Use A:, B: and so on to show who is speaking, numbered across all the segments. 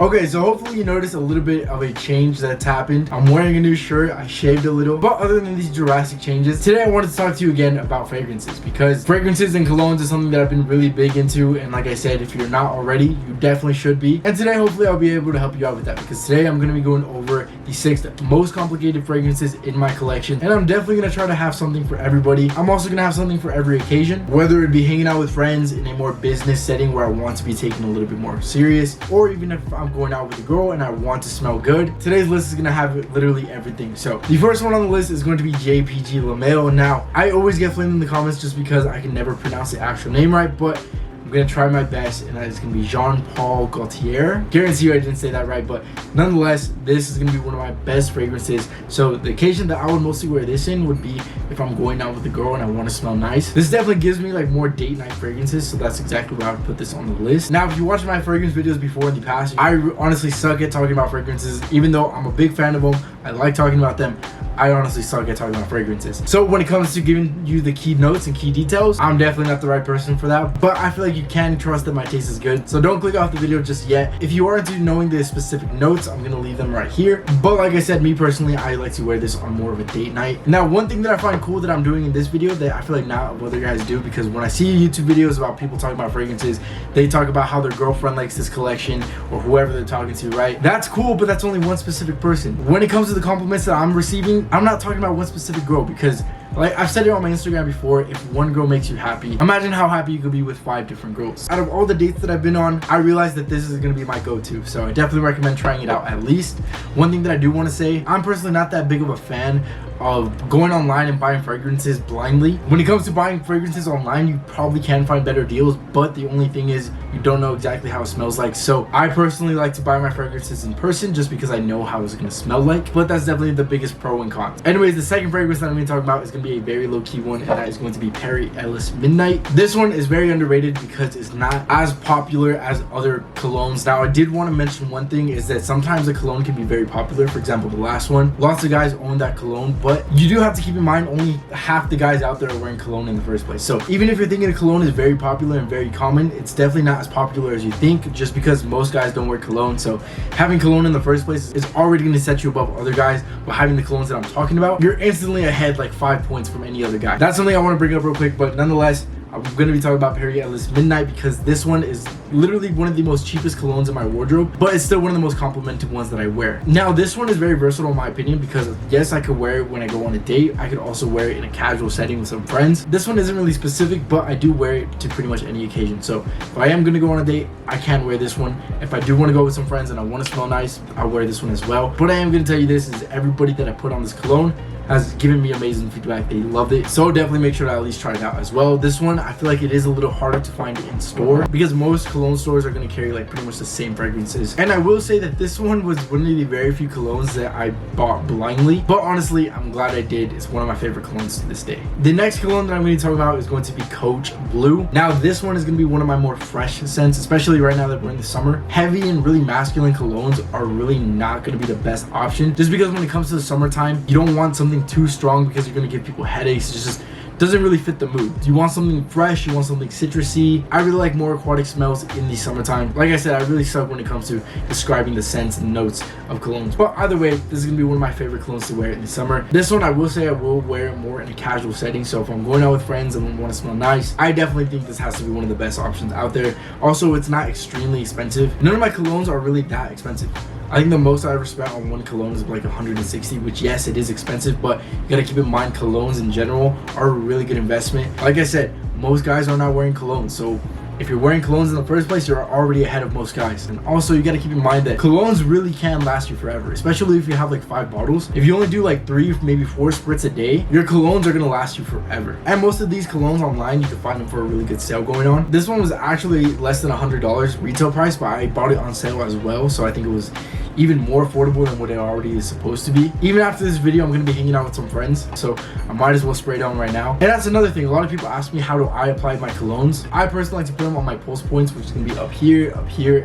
A: Okay, so hopefully you noticed a little bit of a change that's happened. I'm wearing a new shirt, I shaved a little, but other than these drastic changes, today I wanted to talk to you again about fragrances, because fragrances and colognes is something that I've been really big into, and like I said, if you're not already, you definitely should be. And today hopefully I'll be able to help you out with that, because today I'm going to be going over the 6 most complicated fragrances in my collection, and I'm definitely going to try to have something for everybody. I'm also going to have something for every occasion, whether it be hanging out with friends in a more business setting where I want to be taken a little bit more serious, or even if I'm going out with a girl and I want to smell good. Today's list is gonna have literally everything. So the first one on the list is going to be JPG LeMale. Now I always get flamed in the comments just because I can never pronounce the actual name right, but I'm gonna try my best, and that is gonna be Jean-Paul Gaultier. Guarantee you I didn't say that right, but nonetheless, this is gonna be one of my best fragrances. So the occasion that I would mostly wear this in would be if I'm going out with a girl and I want to smell nice. This definitely gives me like more date night fragrances, so that's exactly why I would put this on the list. Now, if you watched my fragrance videos before in the past, I honestly suck at talking about fragrances. Even though I'm a big fan of them, I like talking about them, I honestly suck at talking about fragrances. So when it comes to giving you the key notes and key details, I'm definitely not the right person for that, but I feel like you can trust that my taste is good. So don't click off the video just yet. If you are into knowing the specific notes, I'm gonna leave them right here. But like I said, me personally, I like to wear this on more of a date night. Now, one thing that I find cool that I'm doing in this video that I feel like not other guys do, because when I see YouTube videos about people talking about fragrances, they talk about how their girlfriend likes this collection or whoever they're talking to, right? That's cool, but that's only one specific person. When it comes to the compliments that I'm receiving, I'm not talking about one specific girl, because like I've said it on my Instagram before, if one girl makes you happy, imagine how happy you could be with 5 different girls. Out of all the dates that I've been on, I realized that this is gonna be my go-to, so I definitely recommend trying it out at least. One thing that I do want to say, I'm personally not that big of a fan of going online and buying fragrances blindly. When it comes to buying fragrances online, you probably can find better deals, but the only thing is you don't know exactly how it smells like. So I personally like to buy my fragrances in person just because I know how it's gonna smell like, but that's definitely the biggest pro and con. Anyways, the second fragrance that I'm gonna talk about is gonna be a very low-key one, and that is going to be Ellis Midnight. This one is very underrated because it's not as popular as other colognes. Now, I did want to mention one thing, is that sometimes a cologne can be very popular. For example, the last one, lots of guys own that cologne, but you do have to keep in mind only half the guys out there are wearing cologne in the first place. So even if you're thinking a cologne is very popular and very common, it's definitely not as popular as you think, just because most guys don't wear cologne. So having cologne in the first place is already going to set you above other guys. But having the colognes that I'm talking about, you're instantly ahead like 5 points from any other guy. That's something I want to bring up real quick, but nonetheless, I'm going to be talking about Ellis Midnight because this one is literally one of the most cheapest colognes in my wardrobe, but it's still one of the most complimented ones that I wear. Now, this one is very versatile in my opinion, because yes, I could wear it when I go on a date. I could also wear it in a casual setting with some friends. This one isn't really specific, but I do wear it to pretty much any occasion. So if I am going to go on a date, I can wear this one. If I do want to go with some friends and I want to smell nice, I'll wear this one as well. But I am going to tell you this, is everybody that I put on this cologne has given me amazing feedback. They loved it, so definitely make sure to at least try it out as well. This one, I feel like it is a little harder to find in store because most cologne stores are going to carry like pretty much the same fragrances. And I will say that this one was one of the very few colognes that I bought blindly, but honestly, I'm glad I did. It's one of my favorite colognes to this day. The next cologne that I'm going to talk about is going to be Coach Blue. Now, this one is going to be one of my more fresh scents, especially right now that we're in the summer. Heavy and really masculine colognes are really not going to be the best option, just because when it comes to the summertime, you don't want something too strong because you're going to give people headaches. It just doesn't really fit the mood. You want something fresh, you want something citrusy. I really like more aquatic smells in the summertime. Like I said, I really suck when it comes to describing the scents and notes of colognes, but either way, this is gonna be one of my favorite colognes to wear in the summer. This one, I will say I will wear it more in a casual setting, so if I'm going out with friends and want to smell nice, I definitely think this has to be one of the best options out there. Also, it's not extremely expensive. None of my colognes are really that expensive. I think the most I ever spent on one cologne is like 160, which yes, it is expensive, but you gotta keep in mind colognes in general are a really good investment. Like I said, most guys are not wearing colognes, so if you're wearing colognes in the first place, you're already ahead of most guys. And also, you gotta keep in mind that colognes really can last you forever, especially if you have like 5 bottles. If you only do like 3, maybe 4 spritz a day, your colognes are gonna last you forever. And most of these colognes online, you can find them for a really good sale going on. This one was actually less than $100 retail price, but I bought it on sale as well, so I think it was even more affordable than what it already is supposed to be. Even after this video, I'm gonna be hanging out with some friends, so I might as well spray it on right now. And that's another thing, a lot of people ask me how do I apply my colognes. I personally like to put them on my pulse points, which is gonna be up here,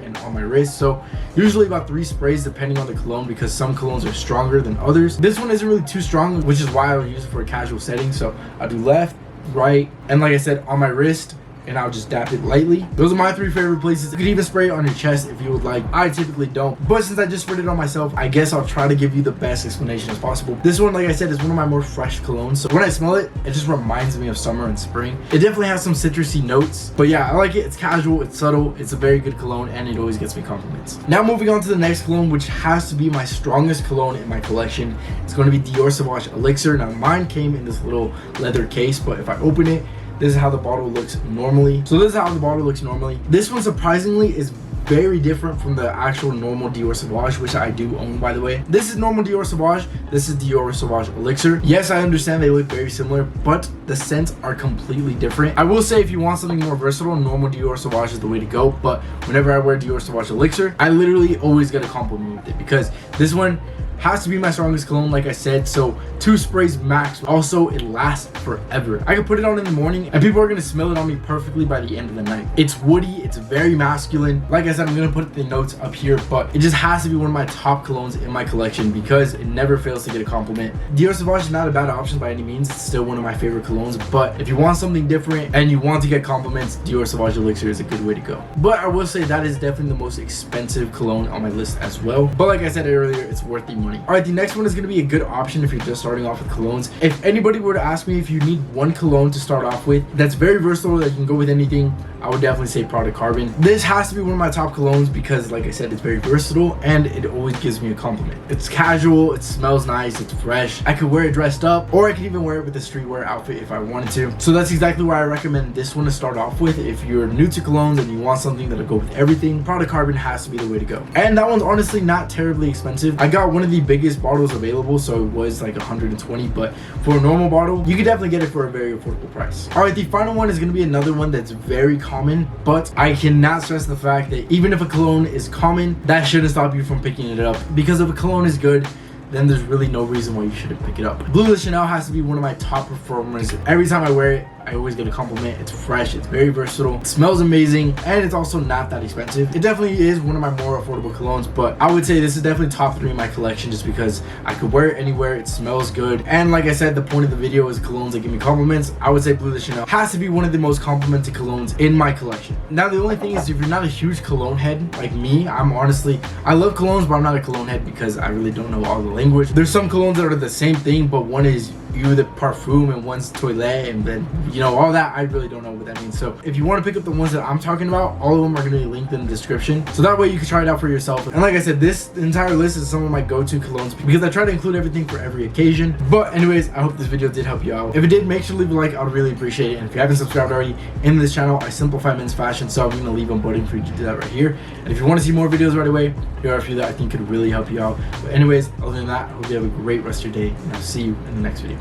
A: and on my wrist. So usually about 3 sprays depending on the cologne, because some colognes are stronger than others. This one isn't really too strong, which is why I would use it for a casual setting. So I'll do left, right, and like I said, on my wrist, and I'll just dab it lightly. Those are my 3 favorite places. You could even spray it on your chest if you would like. I typically don't, but since I just sprayed it on myself, I guess I'll try to give you the best explanation as possible. This one, like I said, is one of my more fresh colognes, so when I smell it, it just reminds me of summer and spring. It definitely has some citrusy notes, but yeah, I like it. It's casual, it's subtle, it's a very good cologne, and it always gets me compliments. Now moving on to the next cologne, which has to be my strongest cologne in my collection. It's going to be DIOR SAUVAGE ELIXER. Now mine came in this little leather case, but if I open it, this is how the bottle looks normally. So this is how the bottle looks normally. This one surprisingly is very different from the actual normal DIOR SAUVAGE, which I do own, by the way. This is normal DIOR SAUVAGE. This is DIOR SAUVAGE ELIXER. Yes, I understand they look very similar, but the scents are completely different. I will say if you want something more versatile, normal DIOR SAUVAGE is the way to go, but whenever I wear DIOR SAUVAGE ELIXER, I literally always get a compliment with it because this one has to be my strongest cologne, like I said. So 2 sprays max. Also, it lasts forever. I can put it on in the morning and people are gonna smell it on me perfectly by the end of the night. It's woody, it's very masculine. Like I said, I'm gonna put the notes up here, but it just has to be one of my top colognes in my collection because it never fails to get a compliment. DIOR SAUVAGE is not a bad option by any means. It's still one of my favorite colognes, but if you want something different and you want to get compliments, DIOR SAUVAGE ELIXER is a good way to go. But I will say that is definitely the most expensive cologne on my list as well. But like I said earlier, it's worth the money. All right, the next one is going to be a good option if you're just starting off with colognes. If anybody were to ask me if you need one cologne to start off with that's very versatile, that you can go with anything, I would definitely say PRADA Carbon. This has to be one of my top colognes because, like I said, it's very versatile and it always gives me a compliment. It's casual, it smells nice, it's fresh. I could wear it dressed up, or I could even wear it with a streetwear outfit if I wanted to. So that's exactly why I recommend this one to start off with. If you're new to colognes and you want something that'll go with everything, PRADA Carbon has to be the way to go. And that one's honestly not terribly expensive. I got one of the biggest bottles available, so it was like 120, but for a normal bottle, you could definitely get it for a very affordable price. All right, the final one is going to be another one that's very common, but I cannot stress the fact that even if a cologne is common, that shouldn't stop you from picking it up, because if a cologne is good, then there's really no reason why you shouldn't pick it up. Bleu de Chanel has to be one of my top performers. Every time I wear it, I always get a compliment. It's fresh, it's very versatile, it smells amazing, and it's also not that expensive. It definitely is one of my more affordable colognes, but I would say this is definitely top 3 in my collection just because I could wear it anywhere, it smells good, and like I said, the point of the video is colognes that give me compliments. I would say Bleu de Chanel has to be one of the most complimented colognes in my collection. Now, the only thing is, if you're not a huge cologne head like me, I love colognes, but I'm not a cologne head because I really don't know all the language. There's some colognes that are the same thing, but one is eau de parfum and one's toilette, and then, you know, all that, I really don't know what that means. So if you want to pick up the ones that I'm talking about, all of them are going to be linked in the description, so that way you can try it out for yourself. And like I said, this entire list is some of my go-to colognes because I try to include everything for every occasion. But anyways, I hope this video did help you out. If it did, make sure to leave a like. I would really appreciate it. And if you haven't subscribed already in this channel, I simplify men's fashion, so I'm going to leave a button for you to do that right here. And if you want to see more videos right away, here are a few that I think could really help you out. But anyways, other than that, I hope you have a great rest of your day, and I'll see you in the next video.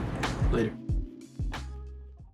A: Later.